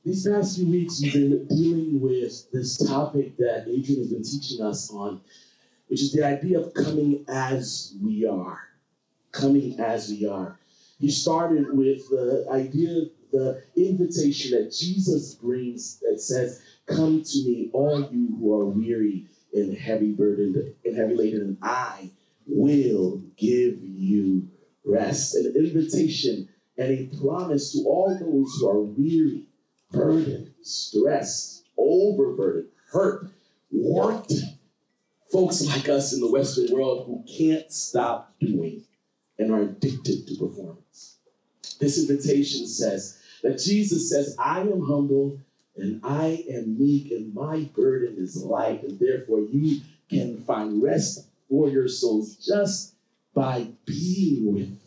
These past few weeks, we've been dealing with this topic that Adrian has been teaching us on, which is the idea of coming as we are. Coming as we are. He started with the idea, the invitation that Jesus brings that says, "Come to me, all you who are weary and heavy burdened and heavy laden, and I will give you rest." An invitation and a promise to all those who are weary, burdened, stressed, overburdened, hurt, worked. Folks like us in the Western world who can't stop doing and are addicted to performance. This invitation says that Jesus says, "I am humble and I am meek and my burden is light, and therefore you can find rest for your souls just by being with me."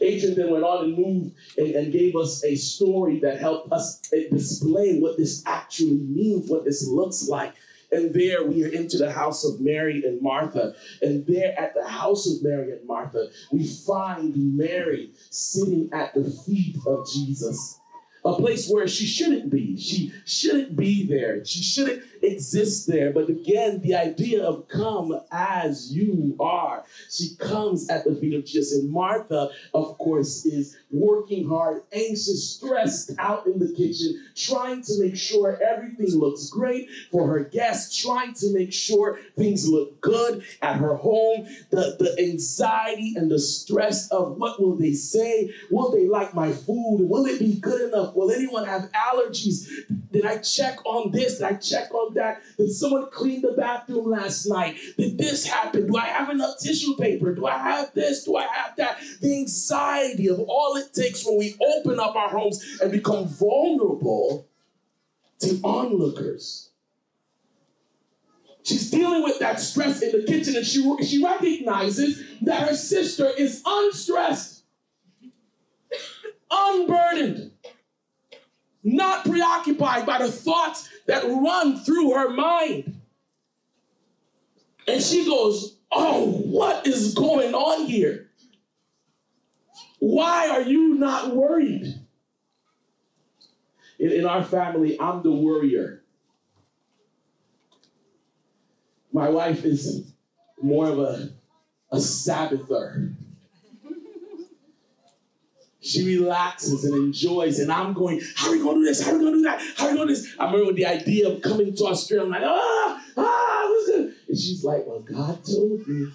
Adrian then went on and moved and gave us a story that helped us display what this actually means, what this looks like. And there we are into the house of Mary and Martha. And there at the house of Mary and Martha, we find Mary sitting at the feet of Jesus. A place where she shouldn't be. She shouldn't be there. She shouldn't exist there. But again, the idea of come as you are. She comes at the feet of Jesus. And Martha, of course, is working hard, anxious, stressed out in the kitchen, trying to make sure everything looks great for her guests, trying to make sure things look good at her home. The anxiety and the stress of what will they say? Will they like my food? Will it be good enough? Will anyone have allergies? Did I check on this? Did I check on that? Did someone clean the bathroom last night? Did this happen? Do I have enough tissue paper? Do I have this? Do I have that? The anxiety of all it takes when we open up our homes and become vulnerable to onlookers. She's dealing with that stress in the kitchen, and she recognizes that her sister is unstressed, unburdened, not preoccupied by the thoughts that run through her mind. And she goes, "Oh, what is going on here? Why are you not worried?" In our family, I'm the worrier. My wife is more of a Sabbather. She relaxes and enjoys, and I'm going, "How are we going to do this? How are we going to do that? How are we going to do this?" I remember with the idea of coming to Australia, I'm like, what's good? And she's like, "Well, God told me."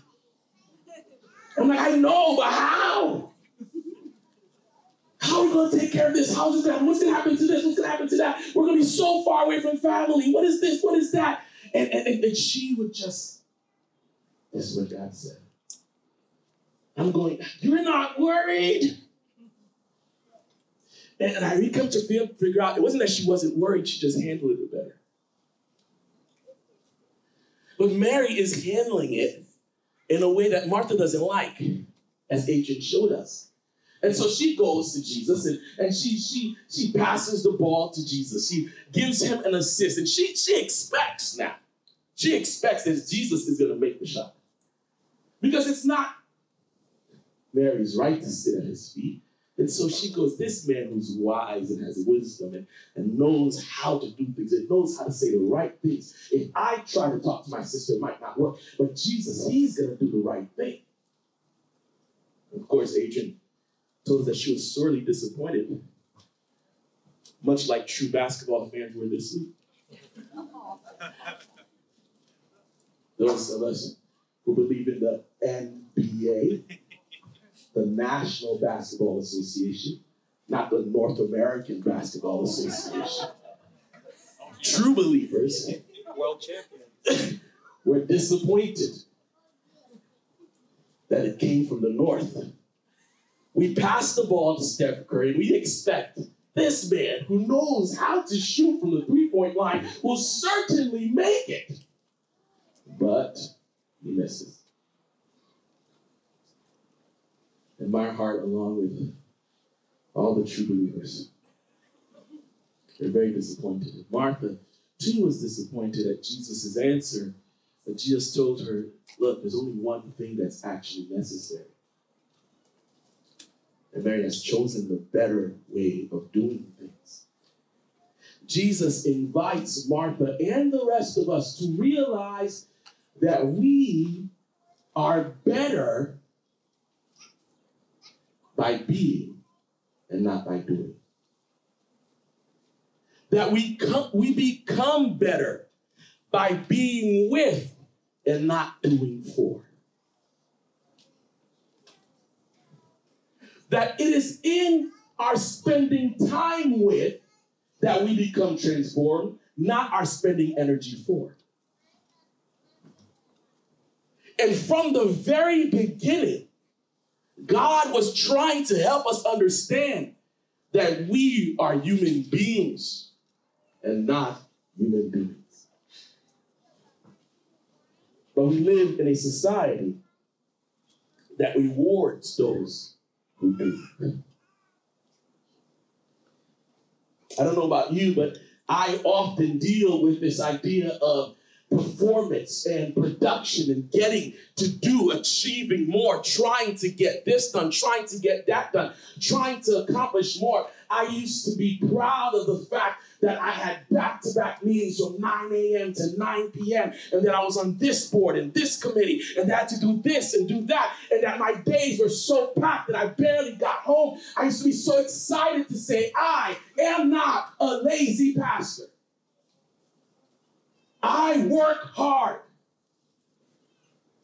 I'm like, "I know, but how? How are we going to take care of this? How's this happen? What's going to happen to this? What's going to happen to that? We're going to be so far away from family. What is this? What is that?" And she would just, "This is what God said." I'm going, "You're not worried?" And I come to figure out, it wasn't that she wasn't worried, she just handled it better. But Mary is handling it in a way that Martha doesn't like, as Adrian showed us. And so she goes to Jesus, and she passes the ball to Jesus. She gives him an assist, and she expects now. She expects that Jesus is going to make the shot. Because it's not Mary's right to sit at his feet. And so she goes, "This man who's wise and has wisdom and knows how to do things and knows how to say the right things. If I try to talk to my sister, it might not work. But Jesus, he's going to do the right thing." Of course, Adrian told us that she was sorely disappointed, much like true basketball fans were this week. Those of us who believe in the NBA, the National Basketball Association, not the North American Basketball Association. True believers, world champions, were disappointed that it came from the North. We pass the ball to Steph Curry, and we expect this man who knows how to shoot from the three-point line will certainly make it. But he misses. And my heart, along with all the true believers, they're very disappointed. Martha, too, was disappointed at Jesus' answer. But Jesus told her, "Look, there's only one thing that's actually necessary." And Mary has chosen the better way of doing things. Jesus invites Martha and the rest of us to realize that we are better by being and not by doing. That we become better by being with and not doing for. That it is in our spending time with that we become transformed, not our spending energy for. And from the very beginning, God was trying to help us understand that we are human beings and not human beings. But we live in a society that rewards those who do. I don't know about you, but I often deal with this idea of performance and production and getting to do, achieving more, trying to get this done, trying to get that done, trying to accomplish more. I used to be proud of the fact that I had back-to-back meetings from 9 a.m. to 9 p.m. and that I was on this board and this committee and that I had to do this and do that and that my days were so packed that I barely got home. I used to be so excited to say, I am not a lazy pastor. I work hard.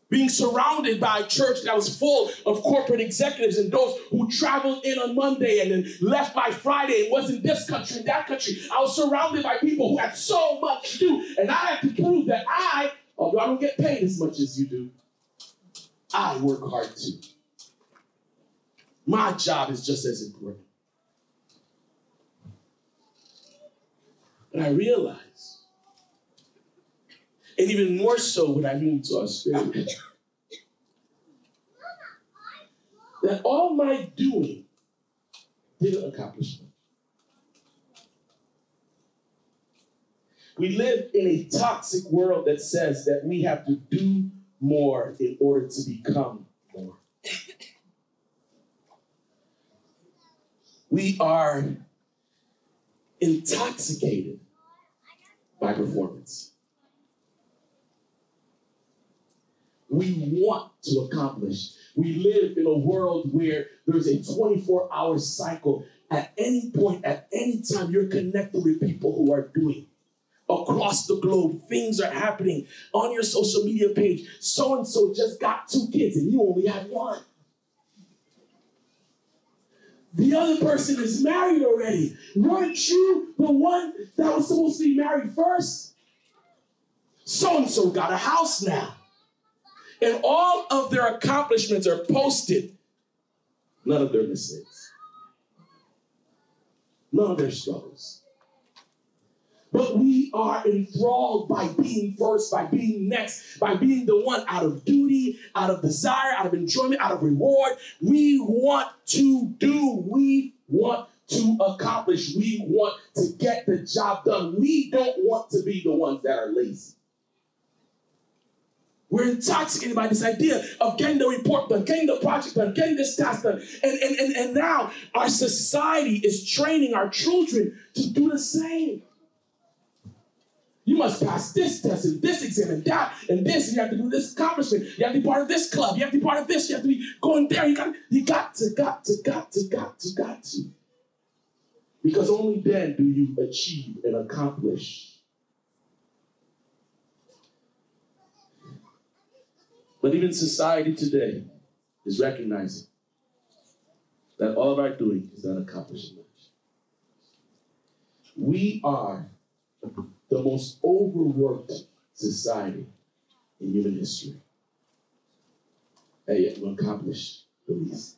Being surrounded by a church that was full of corporate executives and those who traveled in on Monday and then left by Friday and was in this country and that country. I was surrounded by people who had so much to do. And I had to prove that although I don't get paid as much as you do, I work hard too. My job is just as important. And I realized, and even more so when I moved to Australia, that all my doing didn't accomplish much. We live in a toxic world that says that we have to do more in order to become more. We are intoxicated by performance. We want to accomplish. We live in a world where there's a 24-hour cycle. At any point, at any time, you're connected with people who are doing. Across the globe, things are happening. On your social media page, so-and-so just got 2 kids and you only have 1. The other person is married already. Weren't you the one that was supposed to be married first? So-and-so got a house now. And all of their accomplishments are posted. None of their mistakes. None of their struggles. But we are enthralled by being first, by being next, by being the one out of duty, out of desire, out of enjoyment, out of reward. We want to do. We want to accomplish. We want to get the job done. We don't want to be the ones that are lazy. We're intoxicated by this idea of getting the report done, getting the project done, getting this task done. And now our society is training our children to do the same. You must pass this test and this exam and that and this. And you have to do this accomplishment. You have to be part of this club. You have to be part of this. You have to be going there. You got to. Because only then do you achieve and accomplish. But even society today is recognizing that all of our doing is not accomplishing much. We are the most overworked society in human history. And yet we accomplish the least.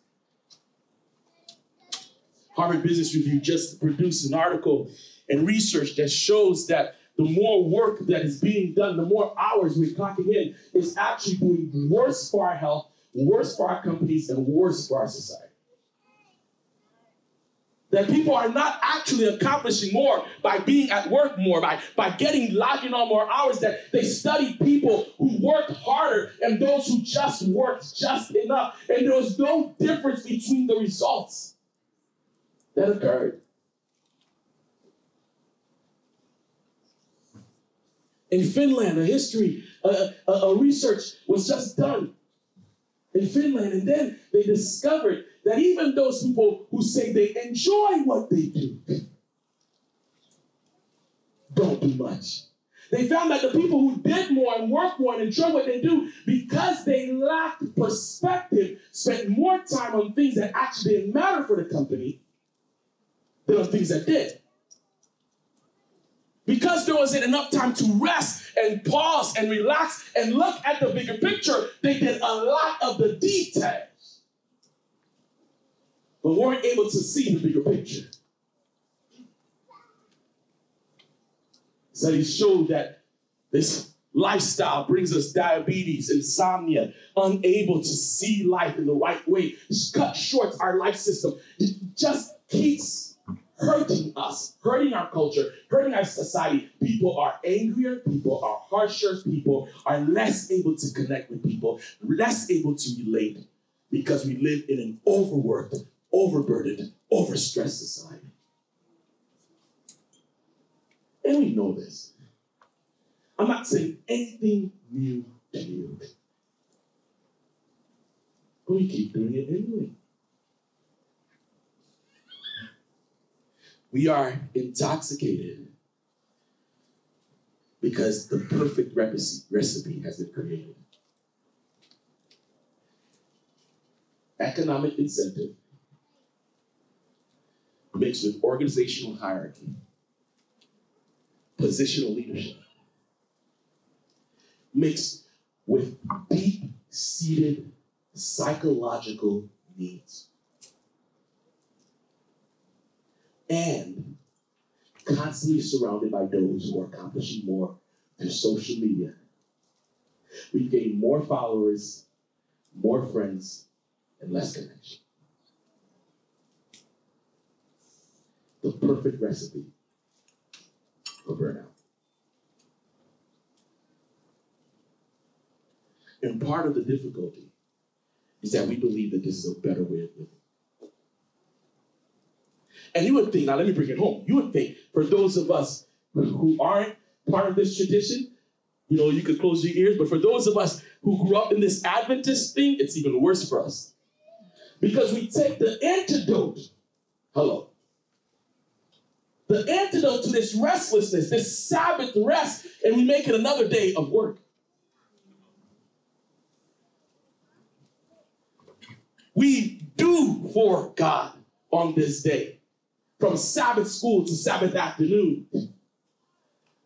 Harvard Business Review just produced an article and research that shows that the more work that is being done, the more hours we're clocking in, is actually doing worse for our health, worse for our companies, and worse for our society. That people are not actually accomplishing more by being at work more, by logging on more hours, that they studied people who worked harder and those who just worked just enough. And there was no difference between the results that occurred. In Finland, a research was just done in Finland, and then they discovered that even those people who say they enjoy what they do don't do much. They found that the people who did more and worked more and enjoyed what they do, because they lacked perspective, spent more time on things that actually didn't matter for the company than on things that did. Because there wasn't enough time to rest and pause and relax and look at the bigger picture, they did a lot of the details, but weren't able to see the bigger picture. Studies show that this lifestyle brings us diabetes, insomnia, unable to see life in the right way. It cuts short our life system. It just keeps hurting us, hurting our culture, hurting our society. People are angrier, people are harsher, people are less able to connect with people, less able to relate, because we live in an overworked, overburdened, overstressed society. And we know this. I'm not saying anything new to you, but we keep doing it anyway. We are intoxicated because the perfect recipe has been created. Economic incentive mixed with organizational hierarchy, positional leadership, mixed with deep-seated psychological needs, and constantly surrounded by those who are accomplishing more through social media. We gain more followers, more friends, and less connection. The perfect recipe for burnout. And part of the difficulty is that we believe that this is a better way of living. And you would think, now let me bring it home. You would think, for those of us who aren't part of this tradition, you could close your ears, but for those of us who grew up in this Adventist thing, it's even worse for us. Because we take the antidote, the antidote to this restlessness, this Sabbath rest, and we make it another day of work. We do for God on this day. From Sabbath school to Sabbath afternoon.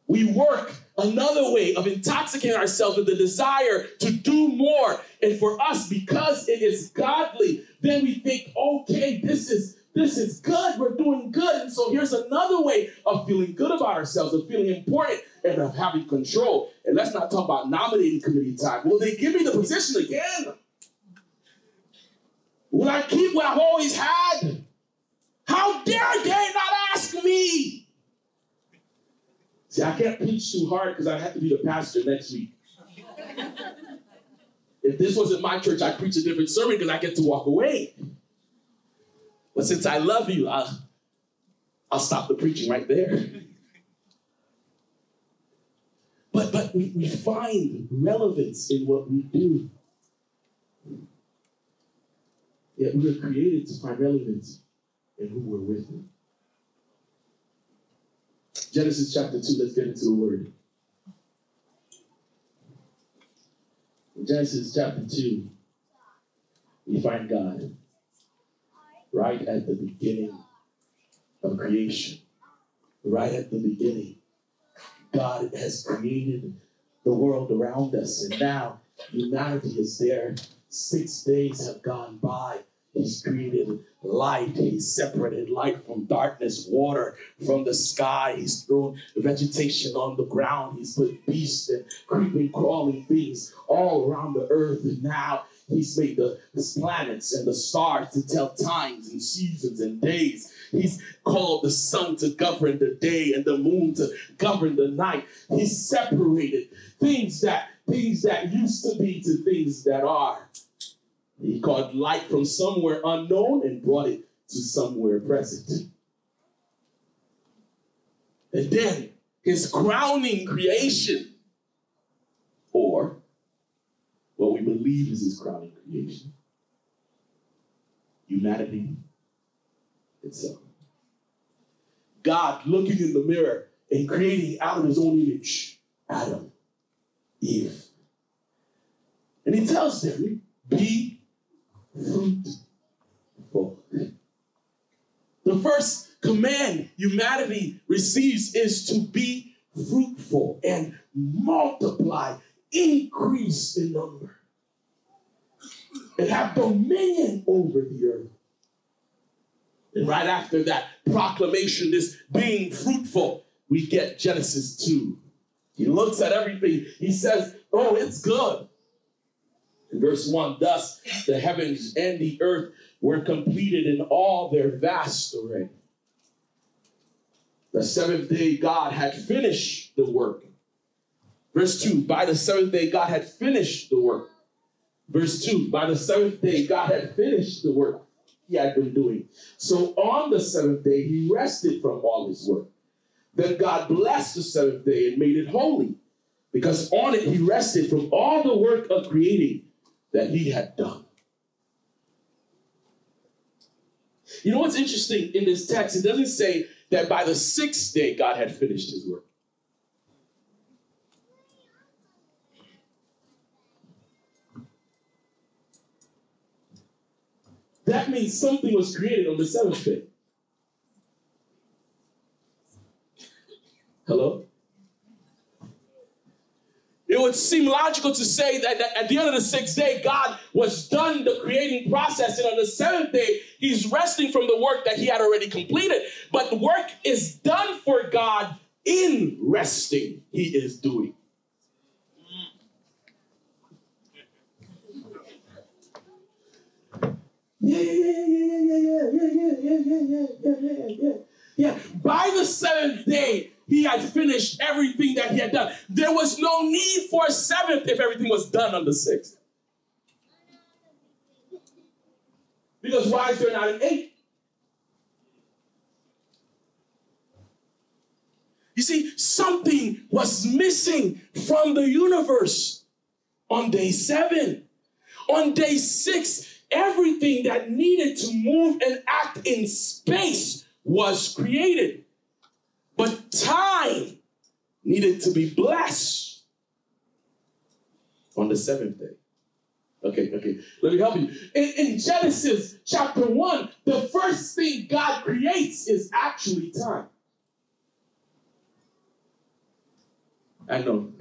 We work another way of intoxicating ourselves with the desire to do more. And for us, because it is godly, then we think, okay, this is good. We're doing good. And so here's another way of feeling good about ourselves, of feeling important, and of having control. And let's not talk about nominating committee time. Will they give me the position again? Will I keep what I've always had? How dare they not ask me? See, I can't preach too hard because I have to be the pastor next week. If this wasn't my church, I'd preach a different sermon because I get to walk away. But since I love you, I'll stop the preaching right there. But we find relevance in what we do. Yet we were created to find relevance in who we're with. Genesis chapter 2, let's get into the word. In Genesis chapter 2, we find God right at the beginning of creation. Right at the beginning. God has created the world around us, and now humanity is there. 6 days have gone by. He's created light. He's separated light from darkness, water from the sky. He's thrown vegetation on the ground. He's put beasts and creeping, crawling things all around the earth. And now He's made the planets and the stars to tell times and seasons and days. He's called the sun to govern the day and the moon to govern the night. He's separated things that used to be to things that are. He called light from somewhere unknown and brought it to somewhere present. And then his crowning creation, or what we believe is his crowning creation, humanity itself. God looking in the mirror and creating out of his own image, Adam, Eve. And he tells them, be fruitful. The first command humanity receives is to be fruitful and multiply, increase in number, and have dominion over the earth. And right after that proclamation, this being fruitful, we get Genesis 2. He looks at everything. He says, oh, it's good. In verse 1, thus the heavens and the earth were completed in all their vast array. The seventh day God had finished the work. Verse 2, by the seventh day God had finished the work. Verse 2, by the seventh day God had finished the work he had been doing. So on the seventh day he rested from all his work. Then God blessed the seventh day and made it holy, because on it he rested from all the work of creating that he had done. You know what's interesting in this text? It doesn't say that by the sixth day God had finished his work. That means something was created on the seventh day. Hello? It would seem logical to say that at the end of the sixth day, God was done the creating process. And on the seventh day, he's resting from the work that he had already completed. But the work is done for God in resting he is doing. Yeah. By the seventh day, he had finished everything that he had done. There was no need for a seventh if everything was done on the sixth. Because why is there not an eighth? You see, something was missing from the universe on day 7. On day 6, everything that needed to move and act in space was created. But time needed to be blessed on the 7th day. Okay. Let me help you. In Genesis chapter 1, the first thing God creates is actually time. I know.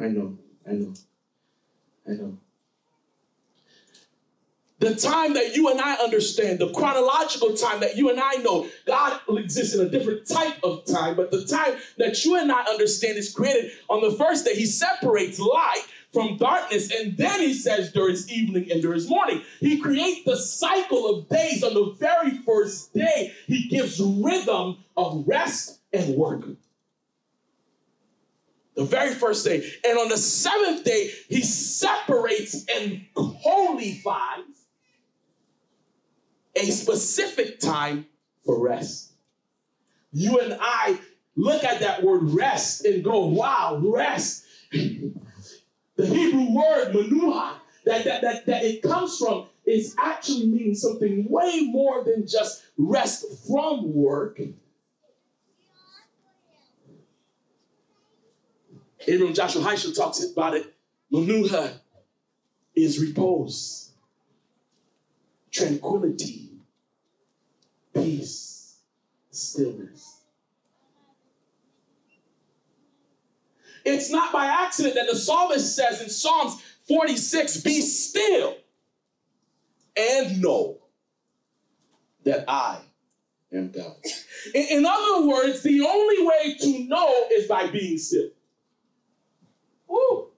The time that you and I understand, the chronological time that you and I know, God exists in a different type of time, but the time that you and I understand is created on the first day. He separates light from darkness, and then he says there is evening and there is morning. He creates the cycle of days on the very first day. He gives rhythm of rest and work. The very first day. And on the 7th day, he separates and holifies a specific time for rest. You and I look at that word rest and go, wow, rest. The Hebrew word manuha that it comes from is actually meaning something way more than just rest from work. Abram Joshua Heschel talks about it. Manuha is repose, tranquility, peace, stillness. It's not by accident that the psalmist says in Psalms 46, be still and know that I am God. In other words, the only way to know is by being still. Woo.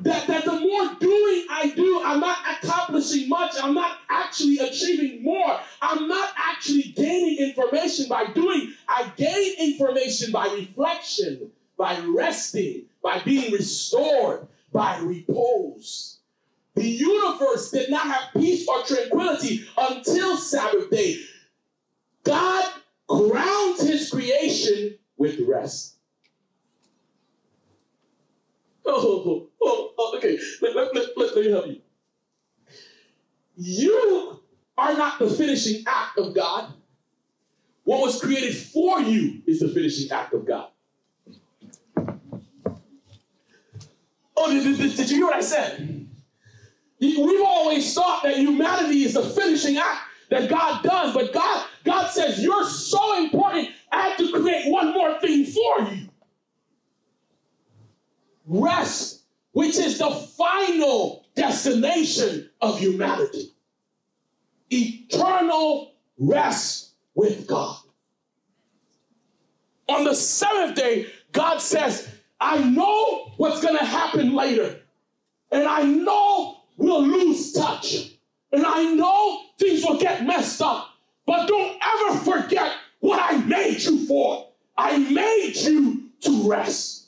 that the more doing I do, I'm not accomplishing much. I'm not actually achieving more. I'm not actually gaining information by doing. I gain information by reflection, by resting, by being restored, by repose. The universe did not have peace or tranquility until Sabbath day. God grounds his creation with rest. Okay. Let me help you. You are not the finishing act of God. What was created for you is the finishing act of God. Oh, did you hear what I said? We've always thought that humanity is the finishing act that God does, but God says you're so important, I have to create one more thing for you. Rest, which is the final destination of humanity. Eternal rest with God. On the seventh day, God says, I know what's going to happen later. And I know we'll lose touch. And I know things will get messed up. But don't ever forget what I made you for. I made you to rest.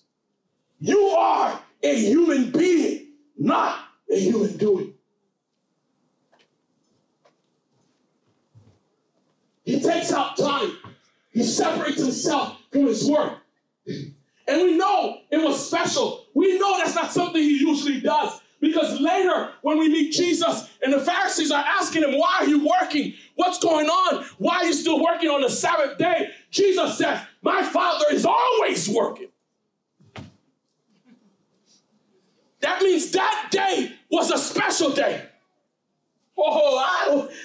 You are a human being, not a human doing. He takes out time. He separates himself from his work. And we know it was special. We know that's not something he usually does. Because later, when we meet Jesus and the Pharisees are asking him, why are you working? What's going on? Why are you still working on the Sabbath day? Jesus says, my Father is always working. That means that day was a special day. Oh,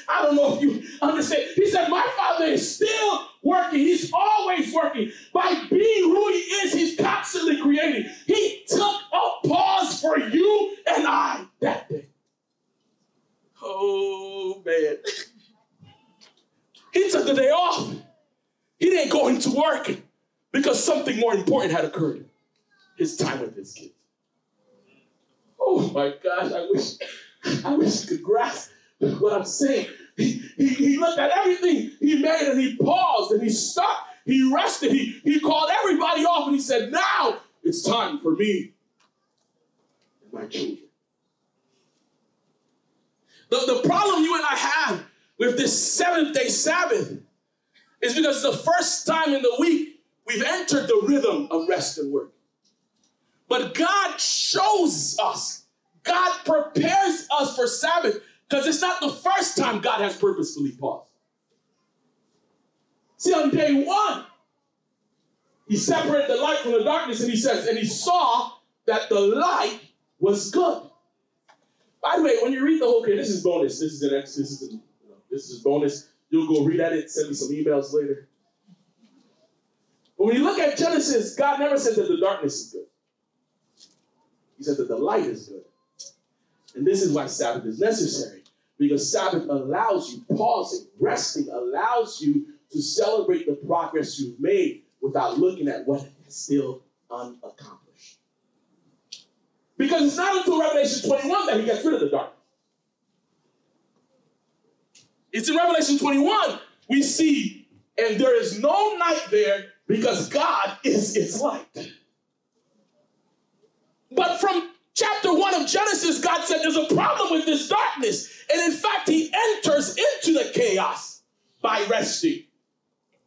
I don't know if you understand. He said, my Father is still working. He's always working. By being who he is, he's constantly creating. He took a pause for you and I that day. Oh, man. He took the day off. He didn't go into work because something more important had occurred. His time with his kids. Oh, my gosh. I wish you could grasp what I'm saying. He looked at everything he made and he paused and he stopped. He rested. He called everybody off and he said, now it's time for me and my children. The problem you and I have with this seventh-day Sabbath is because it's the first time in the week we've entered the rhythm of rest and work. But God shows us, God prepares us for Sabbath because it's not the first time God has purposefully paused. See, on day one, he separated the light from the darkness and he says, and he saw that the light was good. By the way, when you read the whole case, this is bonus. This is bonus. You'll go read at it, send me some emails later. But when you look at Genesis, God never said that the darkness is good. He said that the light is good. And this is why Sabbath is necessary. Because Sabbath allows you, pausing, resting, allows you to celebrate the progress you've made without looking at what is still unaccomplished. Because it's not until Revelation 21 that he gets rid of the darkness. It's in Revelation 21 we see, and there is no night there because God is its light. But from chapter 1 of Genesis, God said there's a problem with this darkness. And in fact, he enters into the chaos by resting.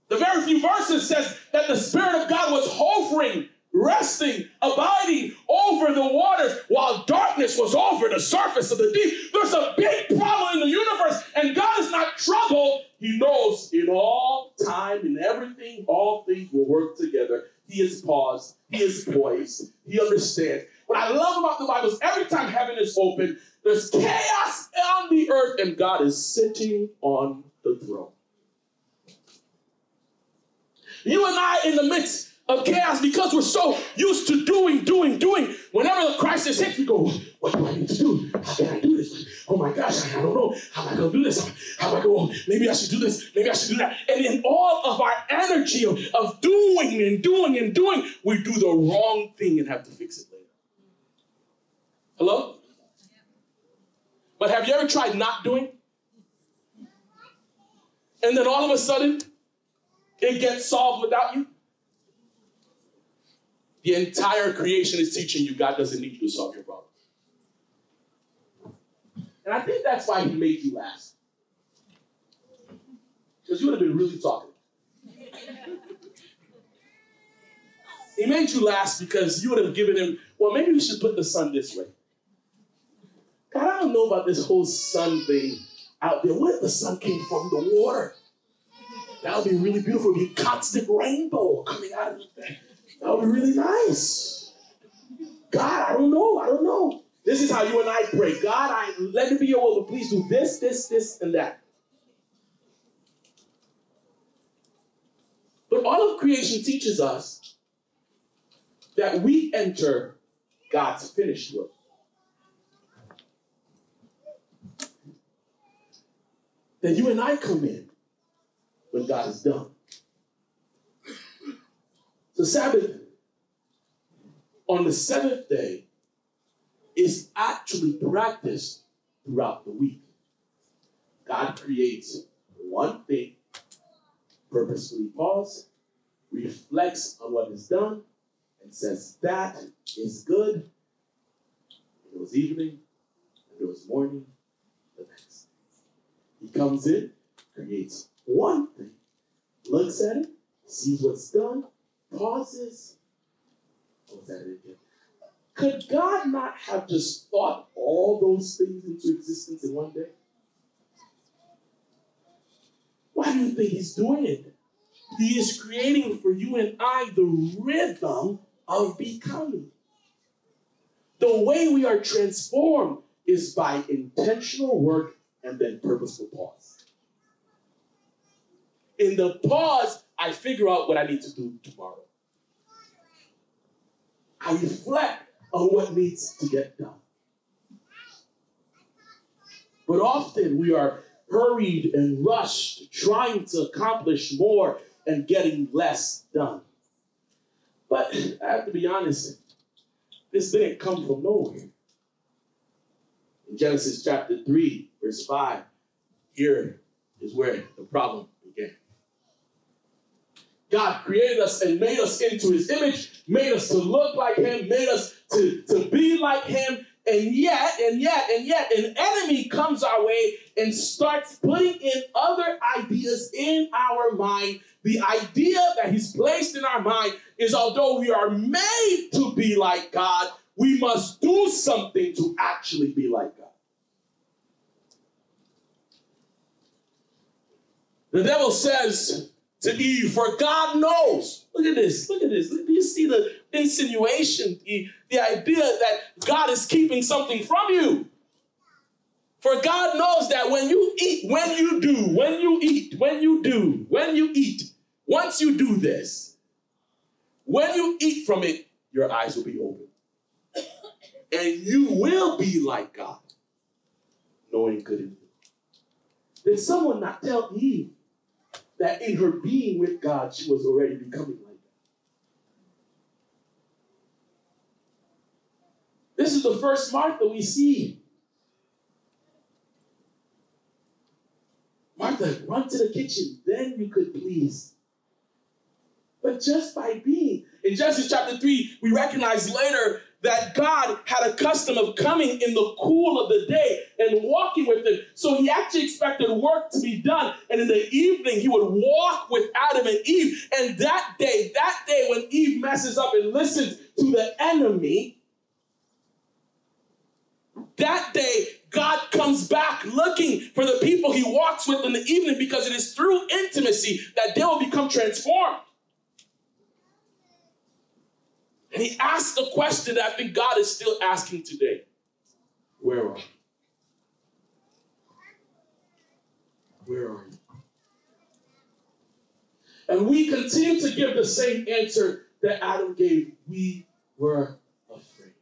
The very few verses says that the Spirit of God was hovering, resting, abiding over the waters while darkness was over the surface of the deep. There's a big problem in the universe, and God is not troubled. He knows in all time, in everything, all things will work together. He is paused. He is poised. He understands. What I love about the Bible is every time heaven is open, there's chaos on the earth, and God is sitting on the throne. You and I in the midst of chaos, because we're so used to doing. Whenever the crisis hits, we go, what do I need to do? How can I do this? Oh my gosh, I don't know. How am I going to do this? How am I going to, maybe I should do this. Maybe I should do that. And in all of our energy of doing, we do the wrong thing and have to fix it later. Hello? But have you ever tried not doing? And then all of a sudden, it gets solved without you? The entire creation is teaching you God doesn't need you to solve your problem. And I think that's why he made you last. Because you would have been really talking. He made you last because you would have given him, well, maybe we should put the sun this way. God, I don't know about this whole sun thing out there. What if the sun came from the water? That would be really beautiful. It would be a constant rainbow coming out of it. That would be really nice. God, I don't know. This is how you and I pray. God, let me be your will, but please do this, and that. But all of creation teaches us that we enter God's finished work. That you and I come in when God is done. So Sabbath on the seventh day is actually practiced throughout the week. God creates one thing, purposefully pauses, reflects on what is done, and says, that is good. And it was evening, and it was morning, the next. He comes in, creates one thing, looks at it, sees what's done, pauses, goes at it again. Could God not have just thought all those things into existence in one day? Why do you think he's doing it? He is creating for you and I the rhythm of becoming. The way we are transformed is by intentional work and then purposeful pause. In the pause, I figure out what I need to do tomorrow. I reflect on what needs to get done. But often we are hurried and rushed, trying to accomplish more and getting less done. But I have to be honest, this didn't come from nowhere. In Genesis chapter 3, verse 5, here is where the problem began. God created us and made us into his image, made us to look like him, made us to be like him, and yet, an enemy comes our way and starts putting in other ideas in our mind. The idea that he's placed in our mind is, although we are made to be like God, we must do something to actually be like God. The devil says to Eve, for God knows. Look at this. Do you see the insinuation, the idea that God is keeping something from you? For God knows that when you eat, once you do this, when you eat from it, your eyes will be open. And you will be like God, knowing good and evil. Did someone not tell Eve that in her being with God, she was already becoming like God? This is the first Martha we see. Martha, run to the kitchen, then you could please. But just by being. In Genesis chapter 3, we recognize later that God had a custom of coming in the cool of the day and walking with them. So he actually expected work to be done. And in the evening, he would walk with Adam and Eve. And that day when Eve messes up and listens to the enemy, that day, God comes back looking for the people he walks with in the evening, because it is through intimacy that they will become transformed. And he asked the question that I think God is still asking today. Where are you? Where are you? And we continue to give the same answer that Adam gave. We were afraid.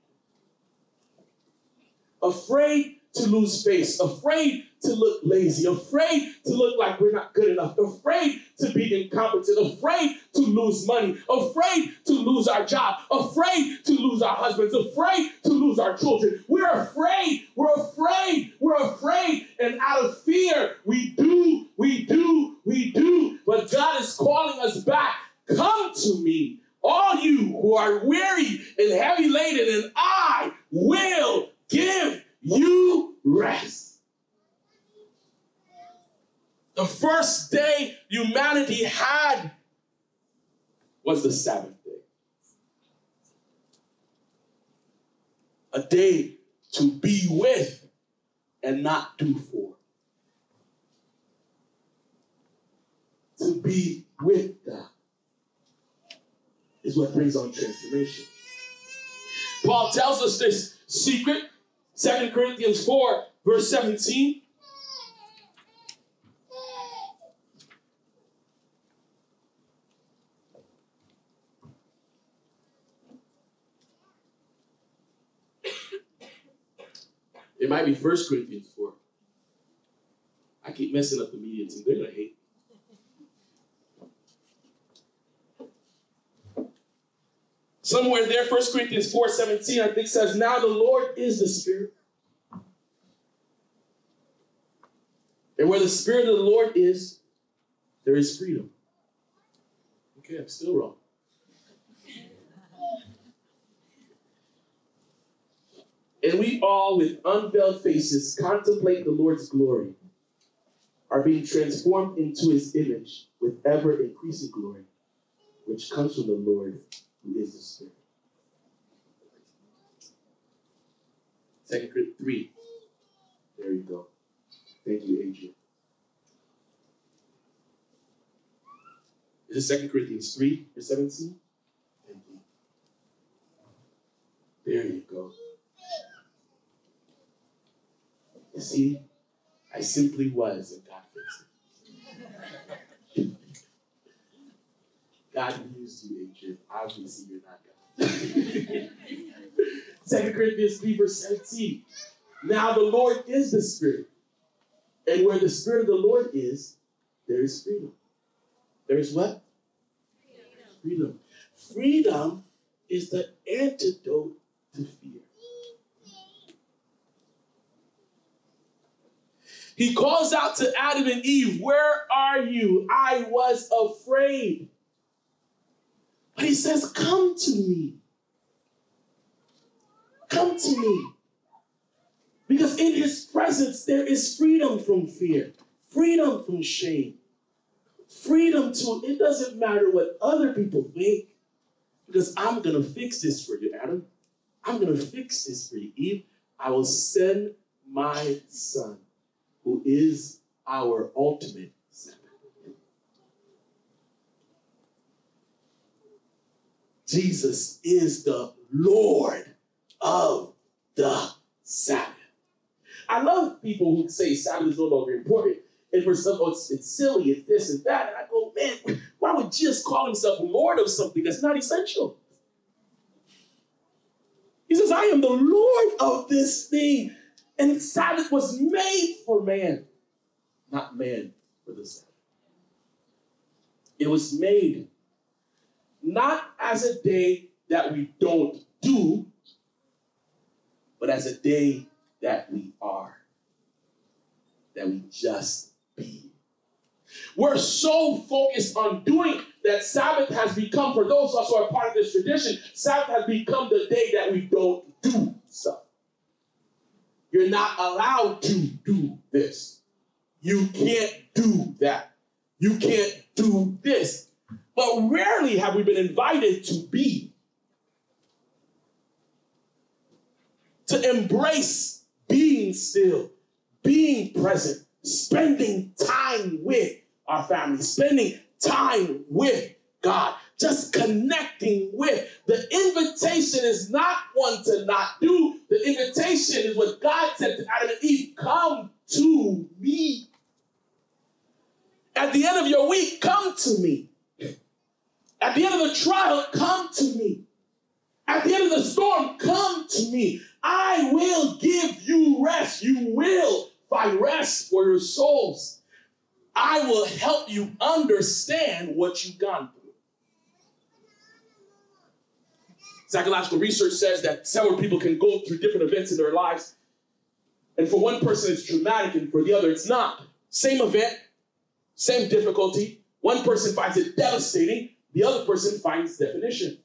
Afraid to lose face. Afraid to look lazy, afraid to look like we're not good enough, afraid to be incompetent, afraid to lose money, afraid to lose our job, afraid to lose our husbands, afraid to lose our children. We're afraid. And out of fear, we do. But God is calling us back. Come to me, all you who are weary and heavy laden, and I will give you rest. The first day humanity had was the Sabbath day. A day to be with and not do for. To be with God is what brings on transformation. Paul tells us this secret, 2 Corinthians 4, verse 17. It might be 1 Corinthians 4. I keep messing up the media team. They're going to hate me. Somewhere there, 1 Corinthians 4:17, I think says, now the Lord is the Spirit. And where the Spirit of the Lord is, there is freedom. Okay, I'm still wrong. And we all, with unveiled faces, contemplate the Lord's glory, are being transformed into his image with ever-increasing glory, which comes from the Lord, who is the Spirit. 2 Corinthians 3. There you go. Thank you, Adrian. Is it 2 Corinthians 3, verse 17? Thank you. There you go. You see, I simply was, and God fixed it. God used you, Adrian. Obviously, you're not God. 2 Corinthians 3, verse 17. Now the Lord is the Spirit. And where the Spirit of the Lord is, there is freedom. There is what? Freedom. Freedom is the antidote to fear. He calls out to Adam and Eve, where are you? I was afraid. But he says, come to me. Come to me. Because in his presence, there is freedom from fear, freedom from shame, freedom to, it doesn't matter what other people think, because I'm going to fix this for you, Adam. I'm going to fix this for you, Eve. I will send my son, who is our ultimate Sabbath. Jesus is the Lord of the Sabbath. I love people who say Sabbath is no longer important. And for some, it's silly, it's this and that. And I go, man, why would Jesus call himself Lord of something that's not essential? He says, I am the Lord of this thing. And Sabbath was made for man, not man for the Sabbath. It was made not as a day that we don't do, but as a day that we are, that we just be. We're so focused on doing that Sabbath has become, for those of us who are part of this tradition, Sabbath has become the day that we don't do stuff. You're not allowed to do this. You can't do that. You can't do this. But rarely have we been invited to be. To embrace being still, being present, spending time with our family, spending time with God, just connecting with. The invitation is not one to not do. The invitation is what God said to Adam and Eve, come to me. At the end of your week, come to me. At the end of the trial, come to me. At the end of the storm, come to me. I will give you rest. You will find rest for your souls. I will help you understand what you've gone through. Psychological research says that several people can go through different events in their lives. And for one person, it's traumatic, and for the other, it's not. Same event, same difficulty. One person finds it devastating. The other person finds definition.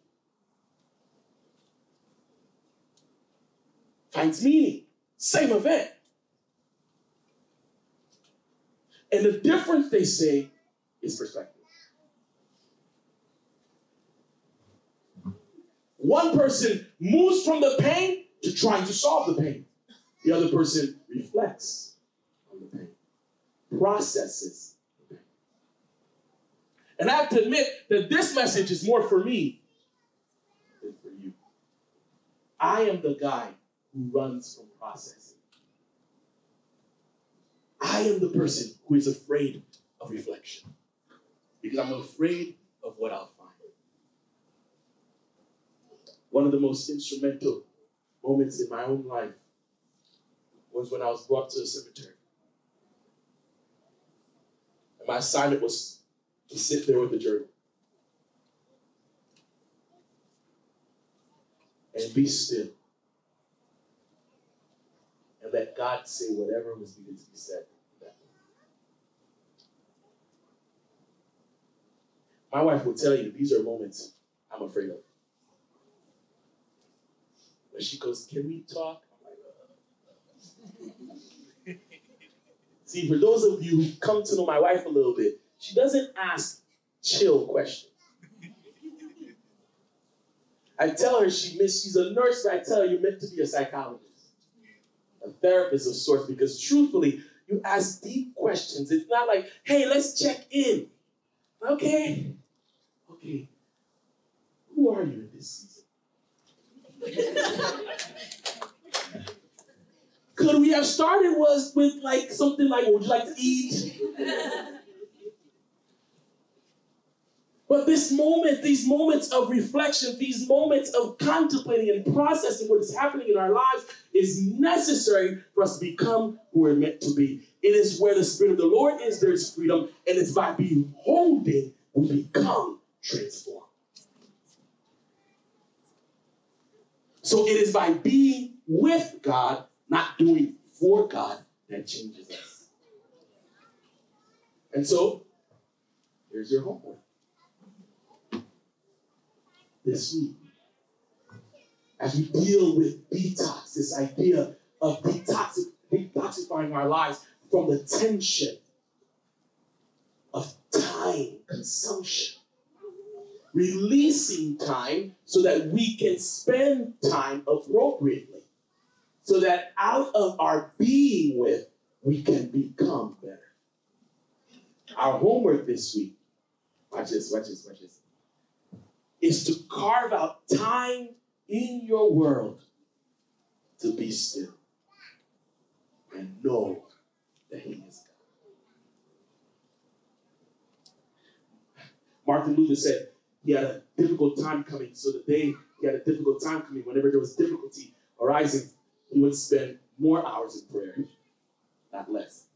Finds meaning. Same event. And the difference, they say, is perspective. One person moves from the pain to trying to solve the pain. The other person reflects on the pain, processes the pain. And I have to admit that this message is more for me than for you. I am the guy who runs from processing. I am the person who is afraid of reflection because I'm afraid of what I'll find. One of the most instrumental moments in my own life was when I was brought to a cemetery. And my assignment was to sit there with a journal and be still and let God say whatever was needed to be said. My wife will tell you these are moments I'm afraid of. When she goes, "Can we talk?" I'm like, See, for those of you who come to know my wife a little bit, she doesn't ask chill questions. I tell her she's a nurse, but I tell her you're meant to be a psychologist, a therapist of sorts, because truthfully, you ask deep questions. It's not like, "Hey, let's check in." Okay. Who are you in this season? Could we have started with like something like, "Would you like to eat?" But these moments of reflection, these moments of contemplating and processing what is happening in our lives is necessary for us to become who we're meant to be. It is where the Spirit of the Lord is, there is freedom, and it's by beholding we become transformed. So it is by being with God, not doing for God, that changes us. And so, here's your homework. This week, as we deal with detox, this idea of detoxifying our lives from the tension of time consumption, releasing time so that we can spend time appropriately, so that out of our being with, we can become better. Our homework this week, watch this, is to carve out time in your world to be still and know that He is God. Martin Luther said he had a difficult time coming, so he had a difficult time coming. Whenever there was difficulty arising, he would spend more hours in prayer, not less.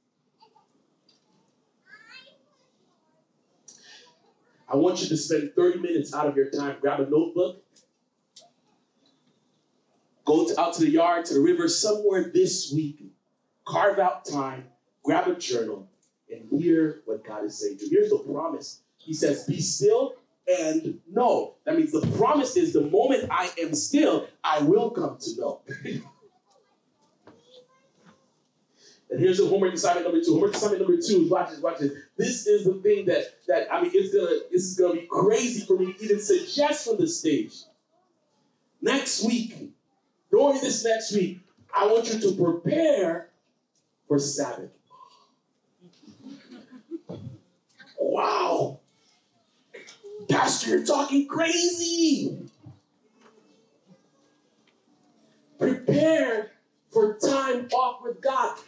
I want you to spend 30 minutes out of your time. Grab a notebook. Go out to the yard, to the river, somewhere this week. Carve out time. Grab a journal and hear what God is saying to you. Here's the promise. He says, "Be still and know." That means the promise is the moment I am still, I will come to know. And here's the homework assignment number 2. Homework assignment number 2 is watch this. This is the thing that this is gonna be crazy for me to even suggest from the stage. During this next week, I want you to prepare for Sabbath. Wow. Pastor, you're talking crazy. Prepare for time off with God.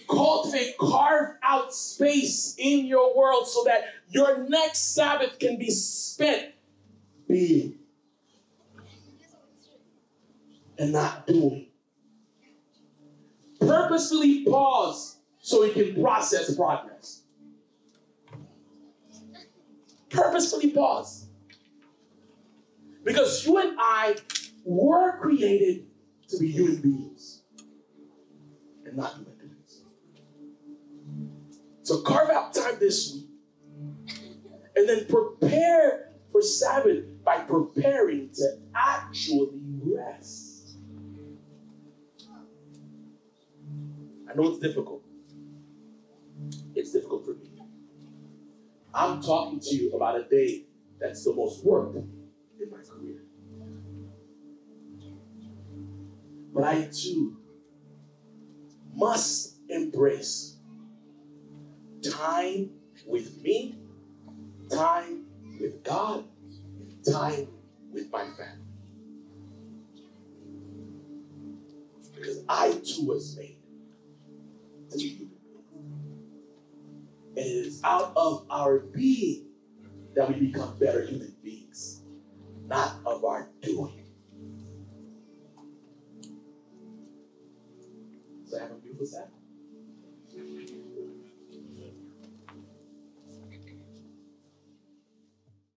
Carve out space in your world so that your next Sabbath can be spent being and not doing. Purposefully pause so he can process progress. Purposefully pause. Because you and I were created to be human beings and not human beings. So carve out time this week and then prepare for Sabbath by preparing to actually rest. I know it's difficult. It's difficult for me. I'm talking to you about a day that's the most work in my career. But I too must embrace time with me, time with God, time with my family. Because I too was made to be human. And it is out of our being that we become better human beings, not of our doing. So have a beautiful Sabbath.